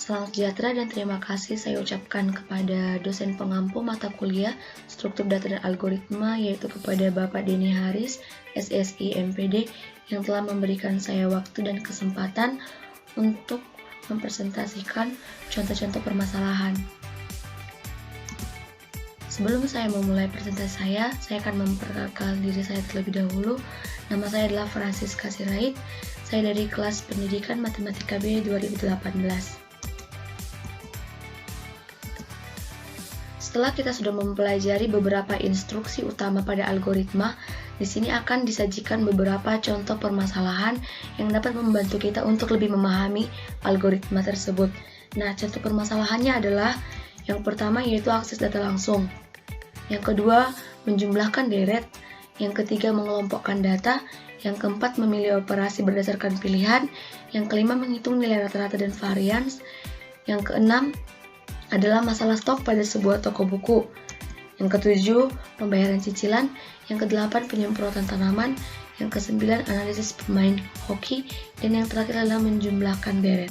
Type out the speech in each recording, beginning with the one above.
Salam sejahtera dan terima kasih saya ucapkan kepada dosen pengampu mata kuliah Struktur Data dan Algoritma, yaitu kepada Bapak Denny Haris, SSI MPD, yang telah memberikan saya waktu dan kesempatan untuk mempresentasikan contoh-contoh permasalahan. Sebelum saya memulai presentasi saya akan memperkenalkan diri saya terlebih dahulu. Nama saya adalah Francisca Sirait. Saya dari kelas Pendidikan Matematika B 2018. Setelah kita sudah mempelajari beberapa instruksi utama pada algoritma, di sini akan disajikan beberapa contoh permasalahan yang dapat membantu kita untuk lebih memahami algoritma tersebut. Nah, contoh permasalahannya adalah yang pertama yaitu akses data langsung. Yang kedua, menjumlahkan deret. Yang ketiga, mengelompokkan data. Yang keempat, memilih operasi berdasarkan pilihan. Yang kelima, menghitung nilai rata-rata dan varians. Yang keenam adalah masalah stok pada sebuah toko buku. Yang ketujuh, pembayaran cicilan. Yang kedelapan, penyemprotan tanaman. Yang kesembilan, analisis pemain hoki. Dan yang terakhir adalah menjumlahkan deret.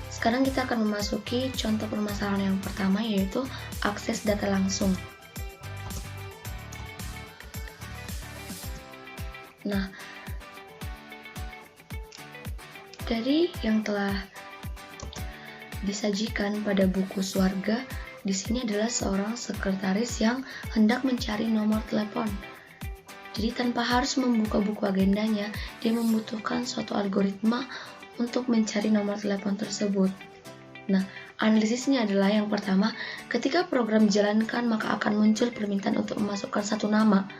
Sekarang kita akan memasuki contoh permasalahan yang pertama, yaitu akses data langsung. Nah, dari yang telah disajikan pada buku Swarga, di sini adalah seorang sekretaris yang hendak mencari nomor telepon. Jadi tanpa harus membuka buku agendanya, dia membutuhkan suatu algoritma untuk mencari nomor telepon tersebut. Nah, analisisnya adalah yang pertama, ketika program dijalankan maka akan muncul permintaan untuk memasukkan satu nama.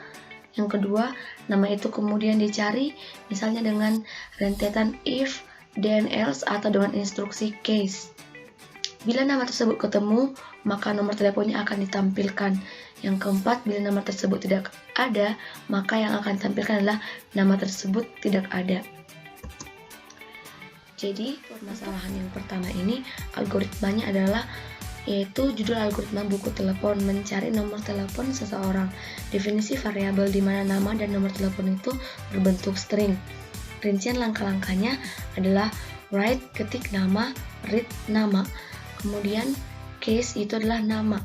Yang kedua, nama itu kemudian dicari misalnya dengan rentetan if, then else atau dengan instruksi case. Bila nama tersebut ketemu, maka nomor teleponnya akan ditampilkan. Yang keempat, bila nama tersebut tidak ada, maka yang akan ditampilkan adalah nama tersebut tidak ada. Jadi, permasalahan yang pertama ini, algoritmanya adalah yaitu judul algoritma buku telepon, mencari nomor telepon seseorang. Definisi variabel di mana nama dan nomor telepon itu berbentuk string. Rincian langkah-langkahnya adalah write, ketik nama, read, nama. Kemudian case itu adalah nama.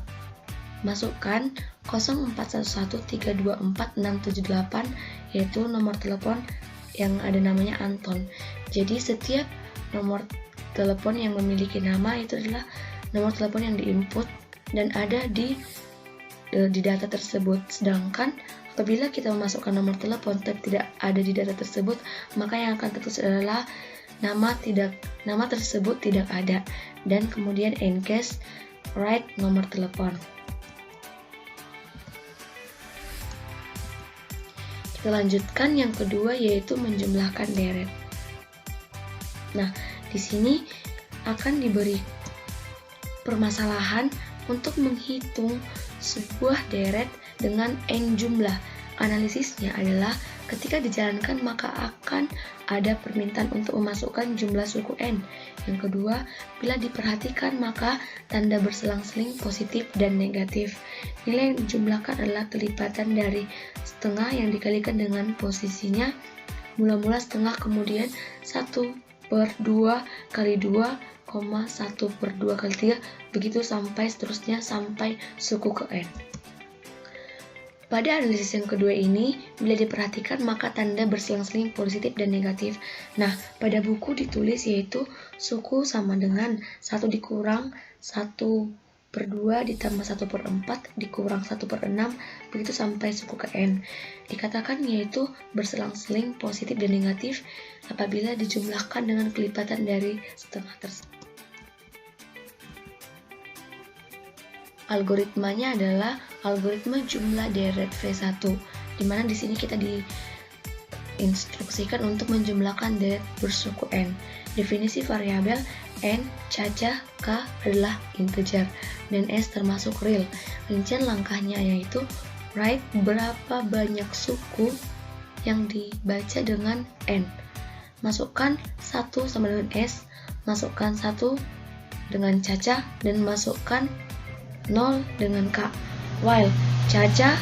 Masukkan 0411324678 yaitu nomor telepon yang ada namanya Anton. Jadi setiap nomor telepon yang memiliki nama itu adalah nomor telepon yang diinput dan ada di data tersebut. Sedangkan apabila kita memasukkan nomor telepon tapi tidak ada di data tersebut, maka yang akan tertulis adalah nama tersebut tidak ada. Dan kemudian encase write nomor telepon. Kita lanjutkan yang kedua yaitu menjumlahkan deret. Nah, di sini akan diberi permasalahan untuk menghitung sebuah deret dengan n jumlah. Analisisnya adalah ketika dijalankan maka akan ada permintaan untuk memasukkan jumlah suku n. Yang kedua, bila diperhatikan maka tanda berselang-seling positif dan negatif. Nilai yang dijumlahkan adalah kelipatan dari setengah yang dikalikan dengan posisinya. Mula-mula setengah, kemudian 1/2 kali 2, 1/2 kali 3, begitu sampai seterusnya sampai suku ke n. Pada analisis yang kedua ini, bila diperhatikan maka tanda berselang-seling positif dan negatif. Nah, pada buku ditulis yaitu suku sama dengan 1 dikurang 1/2 ditambah 1/4 dikurang 1/6, begitu sampai suku ke n. Dikatakan yaitu berselang-seling positif dan negatif apabila dijumlahkan dengan kelipatan dari setengah tersebut. Algoritmanya adalah algoritma jumlah deret V1, di mana di sini kita diinstruksikan untuk menjumlahkan deret bersuku n. Definisi variabel n, caca, k adalah integer, dan s termasuk real. Rincian langkahnya yaitu write berapa banyak suku yang dibaca dengan n. Masukkan 1 sama dengan s, masukkan 1 dengan caca, dan masukkan 0 dengan k. While caca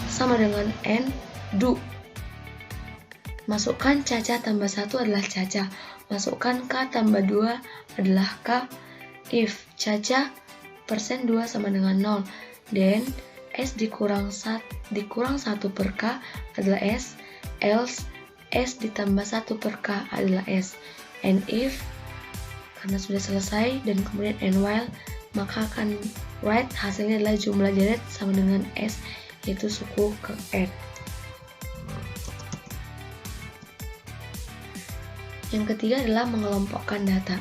sama dengan n, do. Masukkan Caca tambah 1 adalah Caca. Masukkan K tambah 2 adalah K. If Caca persen 2 sama dengan 0, then S dikurang 1 per K adalah S, else S ditambah 1 per K adalah S. And if, karena sudah selesai, dan kemudian and while, maka akan write hasilnya adalah jumlah Janet sama dengan S, yaitu suku ke N. Yang ketiga adalah mengelompokkan data.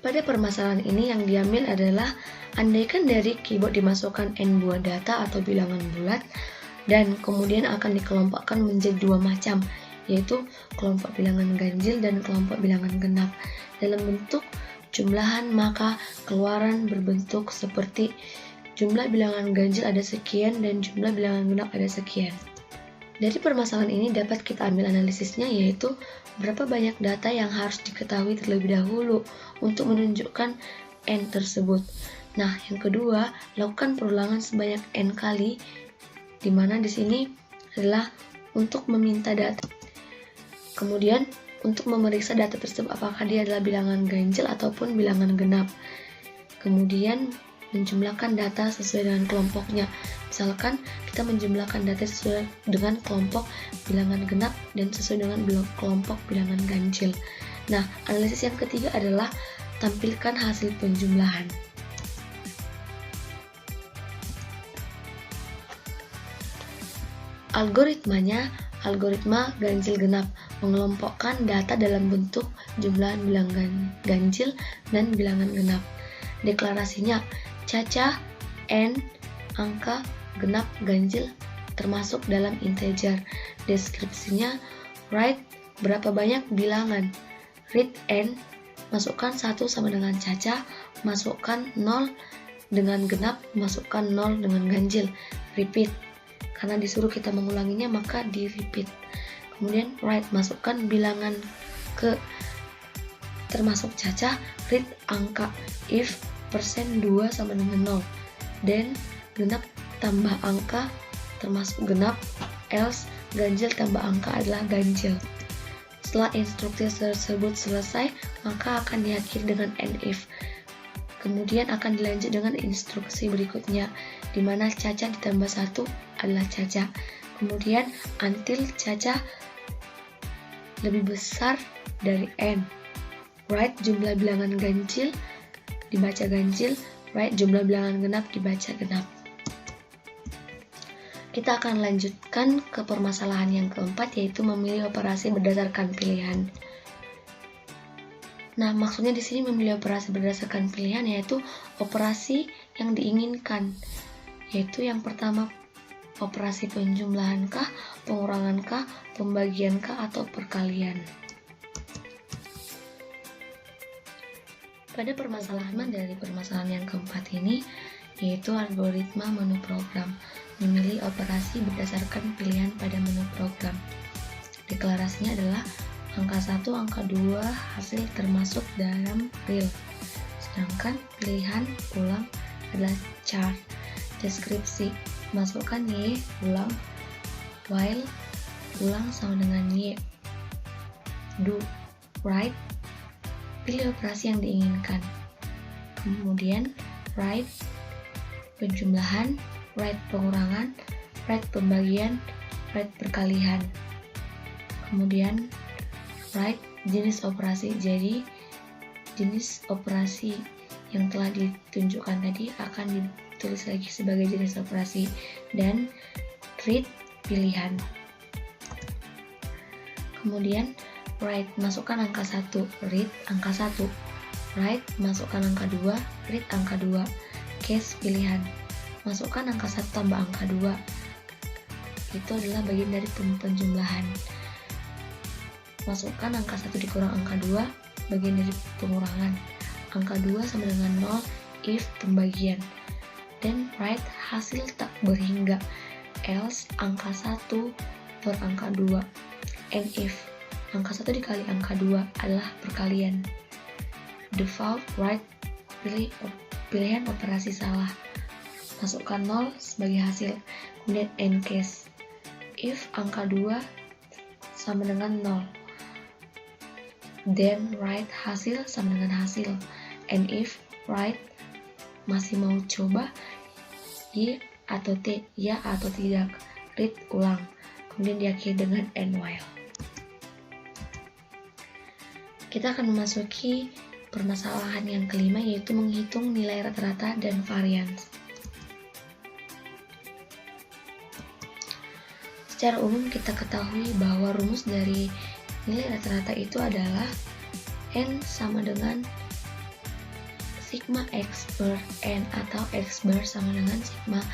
Pada permasalahan ini yang diambil adalah andaikan dari keyboard dimasukkan n buah data atau bilangan bulat dan kemudian akan dikelompokkan menjadi 2 macam, yaitu kelompok bilangan ganjil dan kelompok bilangan genap. Dalam bentuk jumlahan maka keluaran berbentuk seperti jumlah bilangan ganjil ada sekian dan jumlah bilangan genap ada sekian. Dari permasalahan ini dapat kita ambil analisisnya, yaitu berapa banyak data yang harus diketahui terlebih dahulu untuk menunjukkan n tersebut. Nah, yang kedua, lakukan perulangan sebanyak n kali, di mana di sini adalah untuk meminta data. Kemudian, untuk memeriksa data tersebut apakah dia adalah bilangan ganjil ataupun bilangan genap. Kemudian, menjumlahkan data sesuai dengan kelompoknya. Misalkan kita menjumlahkan data sesuai dengan kelompok bilangan genap dan sesuai dengan kelompok bilangan ganjil. Nah, analisis yang ketiga adalah tampilkan hasil penjumlahan. Algoritmanya, algoritma ganjil genap, mengelompokkan data dalam bentuk jumlahan bilangan ganjil dan bilangan genap. Deklarasinya, Caca, N, angka, genap, ganjil, termasuk dalam integer. Deskripsinya, write berapa banyak bilangan. Read N, masukkan 1 sama dengan Caca, masukkan 0 dengan genap, masukkan 0 dengan ganjil. Repeat, karena disuruh kita mengulanginya maka di repeat. Kemudian write, masukkan bilangan ke termasuk Caca, read angka. If persen 2 sama dengan 0, then genap tambah angka termasuk genap, else ganjil tambah angka adalah ganjil. Setelah instruksi tersebut selesai, maka akan diakhiri dengan and if. Kemudian akan dilanjut dengan instruksi berikutnya, di mana Caca ditambah 1 adalah Caca. Kemudian until Caca lebih besar dari n. Write jumlah bilangan ganjil dibaca ganjil, write jumlah bilangan genap dibaca genap. Kita akan lanjutkan ke permasalahan yang keempat, yaitu memilih operasi berdasarkan pilihan. Nah, maksudnya di sini memilih operasi berdasarkan pilihan yaitu operasi yang diinginkan, yaitu yang pertama operasi penjumlahan kah, pengurangan kah, pembagian kah, atau perkalian. Pada permasalahan dari permasalahan yang keempat ini, yaitu algoritma menu program, memilih operasi berdasarkan pilihan pada menu program. Deklarasinya adalah angka 1, angka 2 hasil termasuk dalam real, sedangkan pilihan ulang adalah char. Deskripsi, masukkan Y, ulang, while, ulang sama dengan Y. Do, write, pilih operasi yang diinginkan. Kemudian write penjumlahan, write pengurangan, write pembagian, write perkalian. Kemudian write jenis operasi. Jadi jenis operasi yang telah ditunjukkan tadi akan ditulis lagi sebagai jenis operasi, dan read pilihan. Kemudian write, masukkan angka 1, read angka 1. Write, masukkan angka 2, read angka 2. Case pilihan, masukkan angka 1 tambah angka 2. Itu adalah bagian dari penjumlahan. Masukkan angka 1 dikurang angka 2, bagian dari pengurangan. Angka 2 sama dengan 0 if pembagian. Then write hasil tak berhingga, else angka 1 per angka 2. And if angka 1 dikali angka 2 adalah perkalian. Default write, pilihan operasi salah, masukkan 0 sebagai hasil. Kemudian end case, If angka 2 sama dengan 0, then write hasil sama dengan hasil. And if write masih mau coba, Y atau T, ya atau tidak, read ulang. Kemudian diakhiri dengan and while. Kita akan memasuki permasalahan yang kelima, yaitu menghitung nilai rata-rata dan varians. Secara umum kita ketahui bahwa rumus dari nilai rata-rata itu adalah N sama dengan sigma X per N atau X bar sama dengan sigma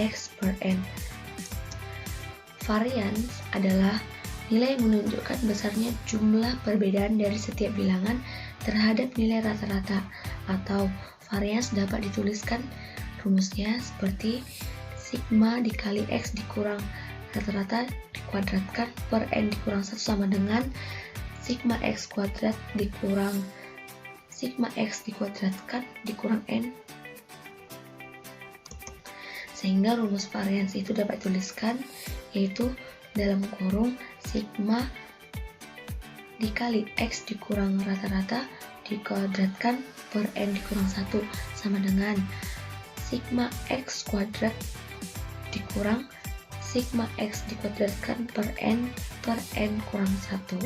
X per N. Varians adalah nilai yang menunjukkan besarnya jumlah perbedaan dari setiap bilangan terhadap nilai rata-rata, atau varians dapat dituliskan rumusnya seperti sigma dikali X dikurang rata-rata dikuadratkan per N dikurang 1 sama dengan sigma X kuadrat dikurang sigma X dikuadratkan dikurang N, sehingga rumus varians itu dapat dituliskan yaitu dalam kurung sigma dikali X dikurang rata-rata dikuadratkan per N dikurang 1 sama dengan sigma X kuadrat dikurang sigma X dikuadratkan per N kurang 1.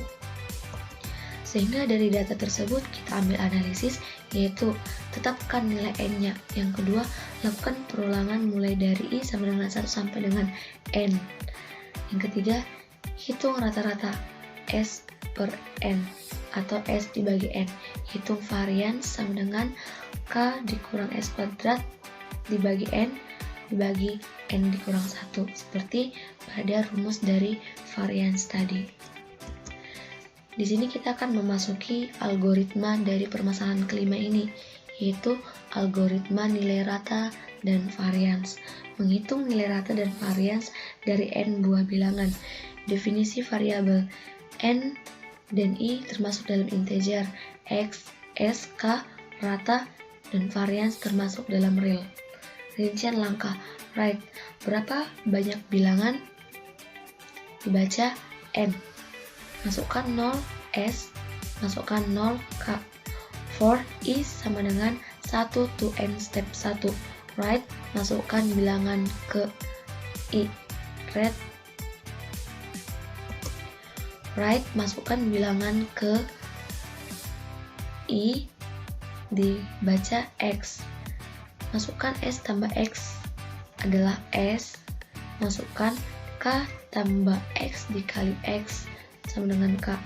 Sehingga dari data tersebut kita ambil analisis, yaitu tetapkan nilai N-nya. Yang kedua, lakukan perulangan mulai dari I sama dengan 1 sampai dengan N. Yang ketiga, hitung rata-rata S per N atau S dibagi N. Hitung varians sama dengan K dikurang S kuadrat dibagi N dibagi N dikurang 1, seperti pada rumus dari varians tadi. Di sini kita akan memasuki algoritma dari permasalahan kelima ini, yaitu algoritma nilai rata dan varians. Menghitung nilai rata dan varians dari N buah bilangan. Definisi variabel N dan I termasuk dalam integer, X, S, K, rata, dan varians termasuk dalam real. Rincian langkah, write, berapa banyak bilangan? Dibaca N. Masukkan 0 S, masukkan 0 K. For I sama dengan 1 to N step 1. Write, masukkan bilangan ke I. Read, write, masukkan bilangan ke I, dibaca X. Masukkan S tambah X adalah S. Masukkan K tambah X dikali X sama dengan K.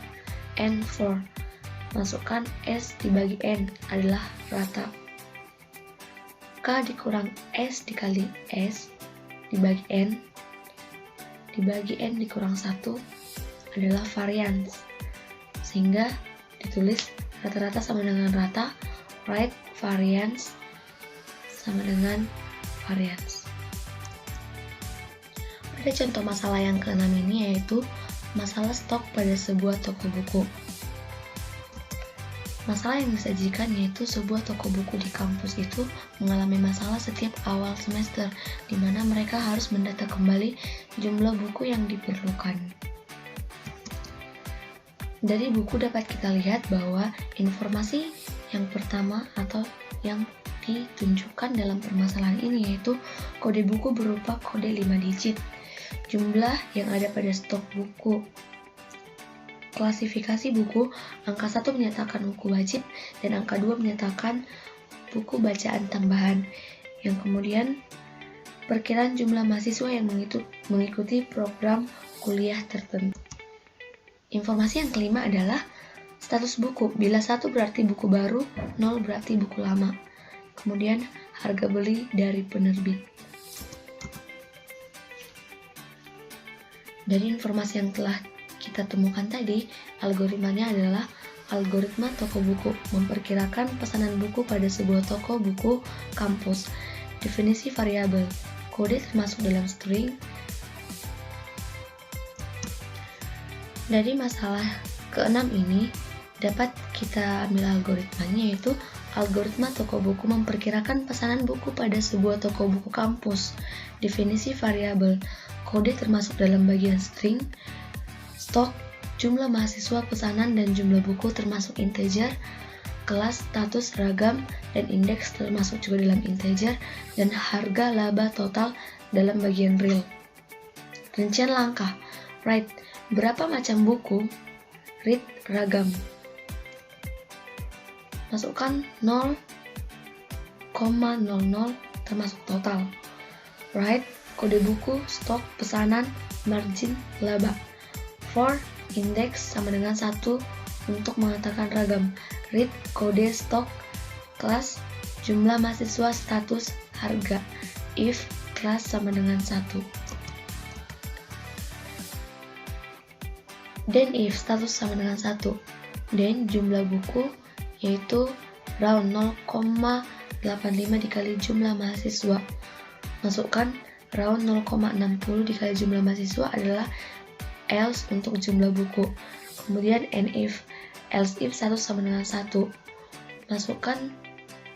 N4. Masukkan S dibagi N adalah rata. K dikurang S dikali S dibagi N dikurang 1 adalah varians. Sehingga ditulis rata-rata sama dengan rata. Write varians sama dengan varians. Pada contoh masalah yang ke-6 ini yaitu masalah stok pada sebuah toko buku. Masalah yang disajikan yaitu sebuah toko buku di kampus itu mengalami masalah setiap awal semester, di mana mereka harus mendata kembali jumlah buku yang diperlukan. Dari buku dapat kita lihat bahwa informasi yang pertama atau yang ditunjukkan dalam permasalahan ini yaitu kode buku berupa kode 5 digit. Jumlah yang ada pada stok buku. Klasifikasi buku, angka 1 menyatakan buku wajib dan angka 2 menyatakan buku bacaan tambahan. Yang kemudian perkiraan jumlah mahasiswa yang mengikuti program kuliah tertentu. Informasi yang kelima adalah status buku. Bila 1 berarti buku baru, 0 berarti buku lama. Kemudian harga beli dari penerbit. Dari informasi yang telah kita temukan tadi, algoritmanya adalah algoritma toko buku, memperkirakan pesanan buku pada sebuah toko buku kampus. Definisi variabel, kode termasuk dalam string. Dari masalah ke-6 ini dapat kita ambil algoritmanya, yaitu Algoritma toko buku memperkirakan pesanan buku pada sebuah toko buku kampus. Definisi variabel. Kode termasuk dalam bagian string. Stok, jumlah mahasiswa, pesanan, dan jumlah buku termasuk integer. Kelas, status, ragam, dan indeks termasuk juga dalam integer. Dan harga laba total dalam bagian real. Rincian langkah. Write, berapa macam buku? Read, ragam. Masukkan 0,00 termasuk total. Write, kode buku, stok, pesanan, margin, laba. For, indeks sama dengan 1 untuk mengatakan ragam. Read, kode, stok, kelas, jumlah mahasiswa, status, harga. If, kelas sama dengan 1. Then if, status sama dengan 1. Then jumlah buku yaitu round 0,85 dikali jumlah mahasiswa. Masukkan round 0,60 dikali jumlah mahasiswa adalah else untuk jumlah buku. Kemudian and if, else if 1 sama dengan 1. Masukkan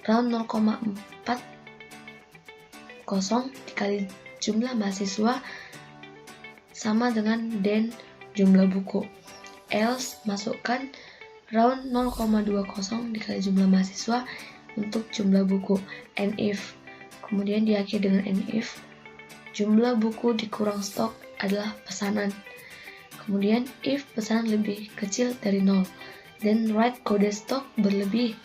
round 0,40 dikali jumlah mahasiswa sama dengan then jumlah buku. Else, masukkan round 0,20 dikali jumlah mahasiswa untuk jumlah buku. And if, kemudian diakhiri dengan and if, jumlah buku dikurang stok adalah pesanan. Kemudian if pesanan lebih kecil dari 0, then write kode stok berlebih,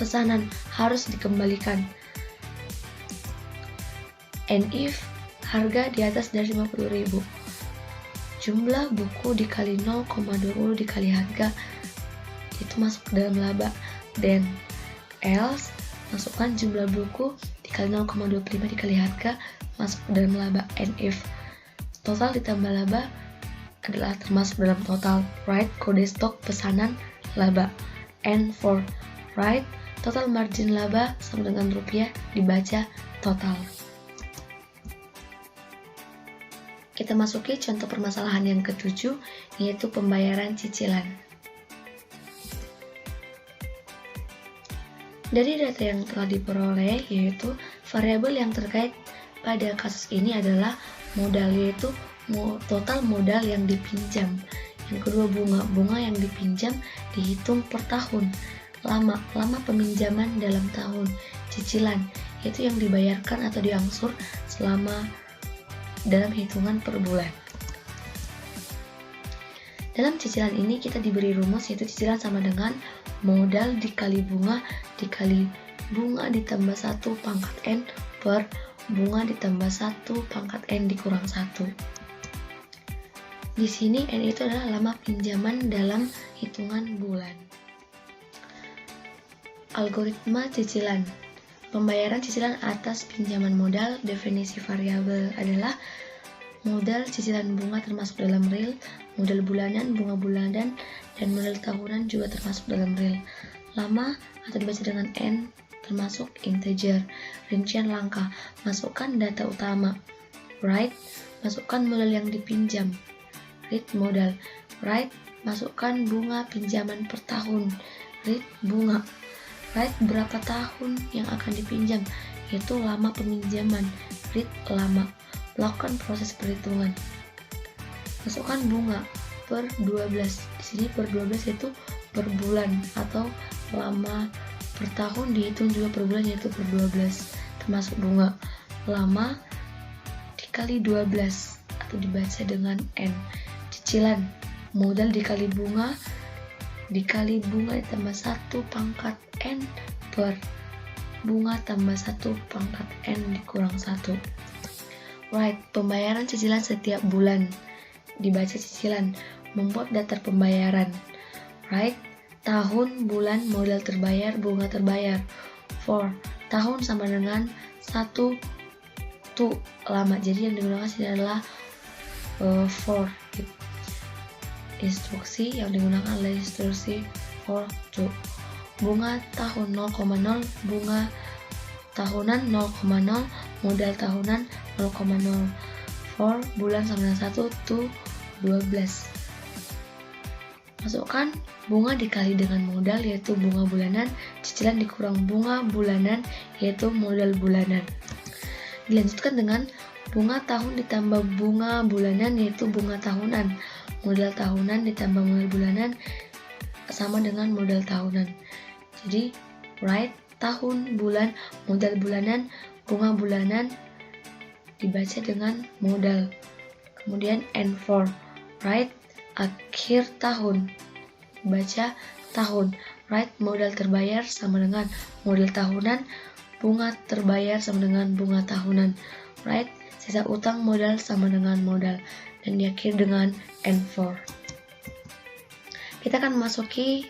pesanan harus dikembalikan. And if harga di atas dari 50.000, jumlah buku dikali 0,20 dikali harga itu masuk ke dalam laba. Then else, masukkan jumlah buku dikali 0,25 dikali harga masuk ke dalam laba. And if total ditambah laba adalah termasuk dalam total. Write kode stok, pesanan, laba. And for, write total margin laba sama dengan rupiah dibaca total. Kita masuki contoh permasalahan yang ke-7, yaitu pembayaran cicilan. Dari data yang telah diperoleh, yaitu variabel yang terkait pada kasus ini adalah modal, yaitu total modal yang dipinjam. Yang kedua bunga yang dipinjam dihitung per tahun. Lama peminjaman dalam tahun. Cicilan, yaitu yang dibayarkan atau diangsur selama dalam hitungan per bulan. Dalam cicilan ini kita diberi rumus, yaitu cicilan sama dengan modal dikali bunga ditambah 1 pangkat N per bunga ditambah 1 pangkat N dikurang 1. Di sini N itu adalah lama pinjaman dalam hitungan bulan. Algoritma cicilan. Pembayaran cicilan atas pinjaman modal. Definisi variabel adalah modal cicilan bunga termasuk dalam real, modal bulanan, bunga bulanan, dan modal tahunan juga termasuk dalam real. Lama atau dibaca dengan N termasuk integer. Rincian langkah. Masukkan data utama. Write, masukkan modal yang dipinjam. Read modal. Write, masukkan bunga pinjaman per tahun. Read bunga. Write berapa tahun yang akan dipinjam, yaitu lama peminjaman. Read lama. Lakukan proses perhitungan. Masukkan bunga per 12. Di sini per 12 itu per bulan, atau lama per tahun dihitung juga per bulan, yaitu per 12 termasuk bunga. Lama dikali 12 atau dibaca dengan N. Cicilan, modal dikali bunga ditambah 1 pangkat N per bunga tambah 1 pangkat N dikurang 1. Right, pembayaran cicilan setiap bulan. Dibaca cicilan, membuat daftar pembayaran. Right, tahun, bulan, modal terbayar, bunga terbayar. For, tahun sama dengan 1 to lama. Jadi yang digunakan sini adalah for. Instruksi yang digunakan adalah instruksi for to. Bunga tahun 0,0, bunga tahunan 0,0, modal tahunan 0,0. For bulan sama dengan 1 to 12. Masukkan bunga dikali dengan modal yaitu bunga bulanan, cicilan dikurang bunga bulanan yaitu modal bulanan. Dilanjutkan dengan bunga tahun ditambah bunga bulanan yaitu bunga tahunan. Modal tahunan ditambah modal bulanan sama dengan modal tahunan. Jadi write tahun, bulan, modal bulanan, bunga bulanan dibaca dengan modal. Kemudian N4, write akhir tahun, baca tahun. Write modal terbayar sama dengan modal tahunan, bunga terbayar sama dengan bunga tahunan. Write sisa utang modal sama dengan modal, dan diakhiri dengan N4. Kita akan memasuki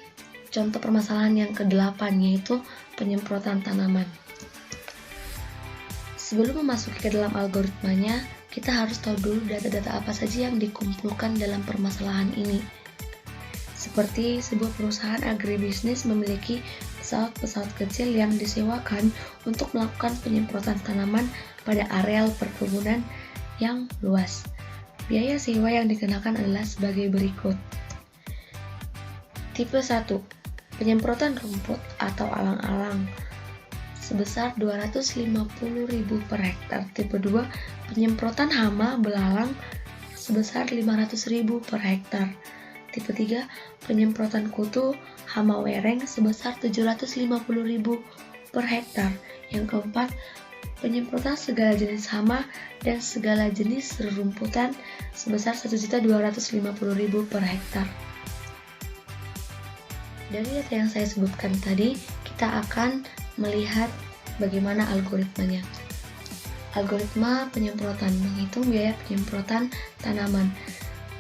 contoh permasalahan yang ke-8, yaitu penyemprotan tanaman. Sebelum memasuki ke dalam algoritmanya, kita harus tahu dulu data-data apa saja yang dikumpulkan dalam permasalahan ini. Seperti sebuah perusahaan agribisnis memiliki pesawat-pesawat kecil yang disewakan untuk melakukan penyemprotan tanaman pada areal perkebunan yang luas. Biaya sewa yang dikenakan adalah sebagai berikut. Tipe 1, penyemprotan rumput atau alang-alang sebesar 250.000 per hektar. Tipe 2, penyemprotan hama belalang sebesar 500.000 per hektar. Tipe 3, penyemprotan kutu hama wereng sebesar 750.000 per hektar. Yang keempat, penyemprotan segala jenis hama dan segala jenis rerumputan sebesar 1.250.000 per hektar. Dari data yang saya sebutkan tadi, kita akan melihat bagaimana algoritmanya. Algoritma penyemprotan, menghitung biaya penyemprotan tanaman.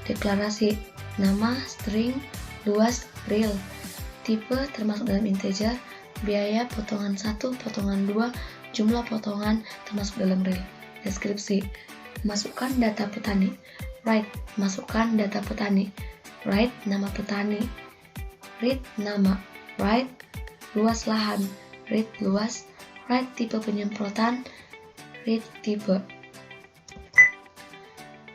Deklarasi, nama, string, luas, real. Tipe termasuk dalam integer, biaya potongan 1, potongan 2, jumlah potongan termasuk dalam real. Deskripsi, masukkan data petani. Write, masukkan data petani. Write, nama petani. Read, nama. Write, luas lahan. Read, luas. Write, tipe penyemprotan. Read, tipe.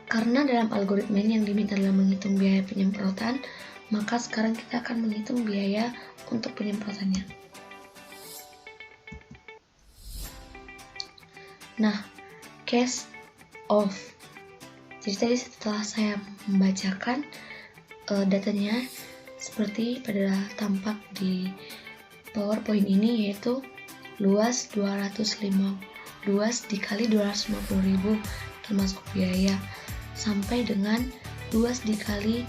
Karena dalam algoritma ini yang diminta adalah menghitung biaya penyemprotan, maka sekarang kita akan menghitung biaya untuk penyemprotannya. Nah, case of. Jadi tadi setelah saya membacakan datanya seperti pada tampak di PowerPoint ini, yaitu luas dikali 250.000 termasuk biaya sampai dengan luas dikali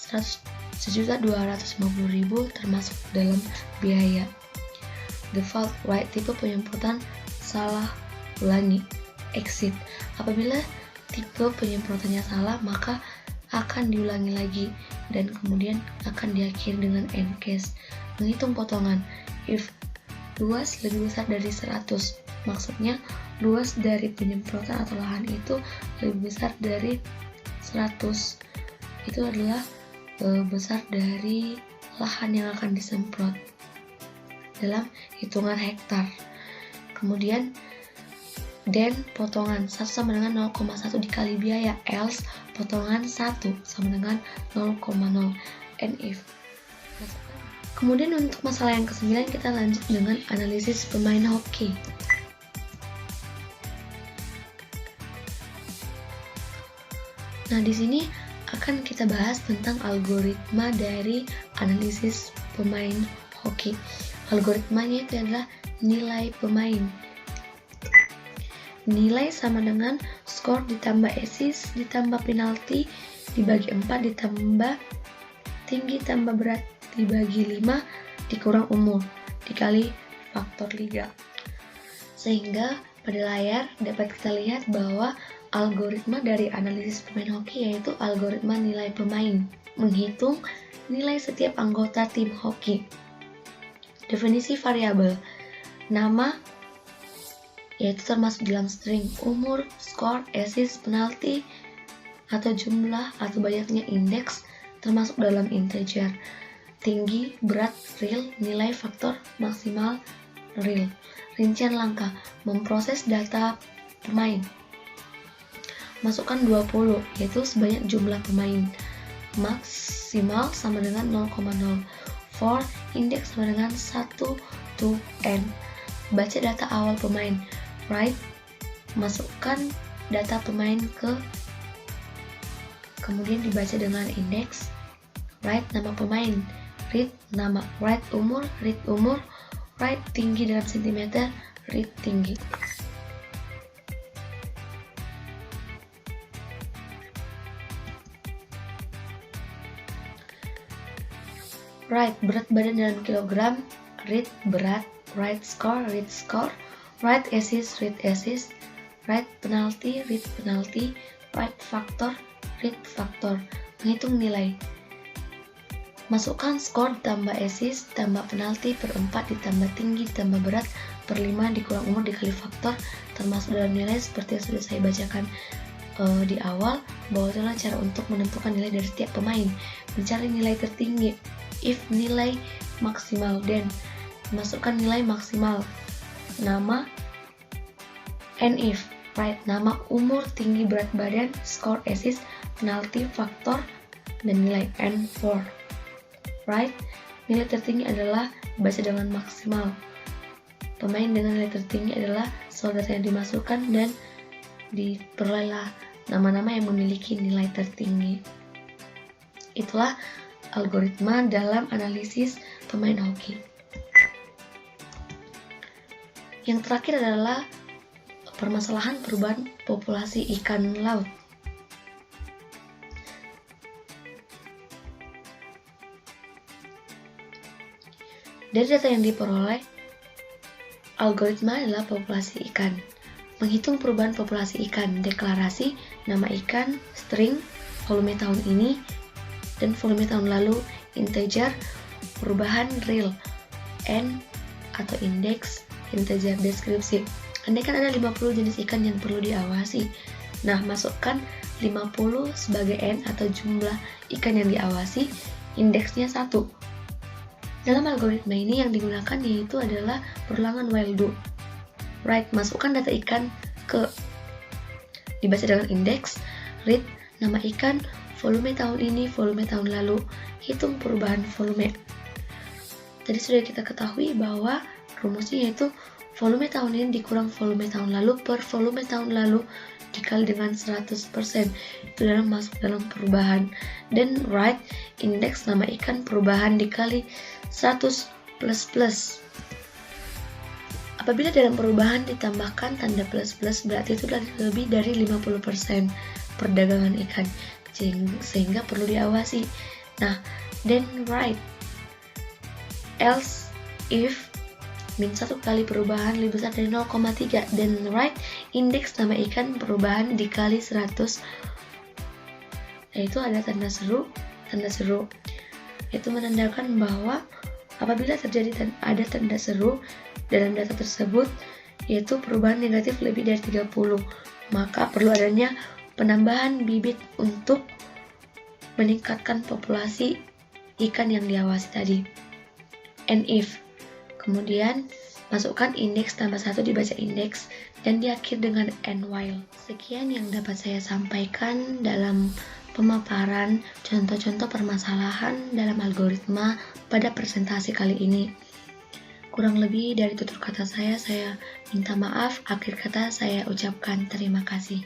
1.250.000 termasuk dalam biaya. Default, write, tipe penyemprotan salah, ulangi. Exit, apabila tipe penyemprotannya salah maka akan diulangi lagi dan kemudian akan diakhiri dengan end case. Menghitung potongan, if luas lebih besar dari 100, maksudnya luas dari penyemprotan atau lahan itu lebih besar dari 100, itu adalah besar dari lahan yang akan disemprot dalam hitungan hektar. Kemudian then potongan 1 sama dengan 0,1 dikali biaya, else potongan 1 sama dengan 0,0, and if. Kemudian untuk masalah yang ke-9 kita lanjut dengan analisis pemain hoki. Nah, di sini akan kita bahas tentang algoritma dari analisis pemain hoki. Algoritmanya itu adalah nilai pemain. Nilai sama dengan skor ditambah assist ditambah penalti dibagi 4 ditambah tinggi tambah berat dibagi 5 dikurang umur dikali faktor liga. Sehingga pada layar dapat kita lihat bahwa algoritma dari analisis pemain hoki yaitu algoritma nilai pemain, menghitung nilai setiap anggota tim hoki. Definisi variabel, nama yaitu termasuk dalam string, umur, skor, assist, penalti, atau jumlah atau banyaknya indeks termasuk dalam integer. Tinggi, berat, real, nilai faktor maksimal, real. Rincian langkah, memproses data pemain. Masukkan 20, yaitu sebanyak jumlah pemain. maksimal sama dengan 0,0, for indeks sama dengan 1 to n. Baca data awal pemain, write, masukkan data pemain kemudian dibaca dengan indeks, write nama pemain, read nama, write umur, write tinggi dalam sentimeter, read tinggi. Write berat badan dalam kilogram, read berat, write score, read score, write assist, read assist, write penalti, read penalti, write faktor, read faktor. Menghitung nilai. Masukkan skor tambah assist tambah penalti per 4 ditambah tinggi ditambah berat per 5 dikurang umur dikali faktor, termasuk dalam nilai seperti yang sudah saya bacakan di awal, bahwa itulah cara untuk menentukan nilai dari setiap pemain. Mencari nilai tertinggi, if nilai maksimal, then masukkan nilai maksimal, nama, and if, write nama, umur, tinggi, berat badan, skor, assist, penalti, faktor, dan nilai, and for. Right, nilai tertinggi adalah baca dengan maksimal. Pemain dengan nilai tertinggi adalah soal data yang dimasukkan dan diperolehlah nama-nama yang memiliki nilai tertinggi. Itulah algoritma dalam analisis pemain hoki. Yang terakhir adalah permasalahan perubahan populasi ikan laut. Dari data yang diperoleh, algoritma adalah populasi ikan. Menghitung perubahan populasi ikan, deklarasi, nama ikan, string, volume tahun ini, dan volume tahun lalu, integer, perubahan real, n atau indeks, integer, deskripsi. Andaikan ada 50 jenis ikan yang perlu diawasi. Nah, masukkan 50 sebagai n atau jumlah ikan yang diawasi, indeksnya 1. Dalam algoritma ini yang digunakan yaitu adalah perulangan while do. Write, masukkan data ikan dibaca dengan indeks, read, nama ikan, volume tahun ini, volume tahun lalu, hitung perubahan volume. Tadi sudah kita ketahui bahwa rumusnya yaitu volume tahun ini dikurang volume tahun lalu per volume tahun lalu dikali dengan 100%. Itu masuk dalam perubahan. Dan write, indeks nama ikan, perubahan dikali 100 plus. Apabila dalam perubahan ditambahkan tanda plus berarti itu lebih dari 50% perdagangan ikan, sehingga perlu diawasi. Nah, then write, else if min 1 kali perubahan lebih besar dari 0,3, then write, indeks nama ikan, perubahan dikali 100. Yaitu ada tanda seru. Itu menandakan bahwa apabila terjadi ada tanda seru dalam data tersebut, yaitu perubahan negatif lebih dari 30, maka perlu adanya penambahan bibit untuk meningkatkan populasi ikan yang diawasi tadi. And if, kemudian masukkan indeks tambah 1 dibaca indeks, dan diakhir dengan and while. Sekian yang dapat saya sampaikan dalam pemaparan contoh-contoh permasalahan dalam algoritma pada presentasi kali ini. Kurang lebih dari tutur kata saya minta maaf. Akhir kata saya ucapkan terima kasih.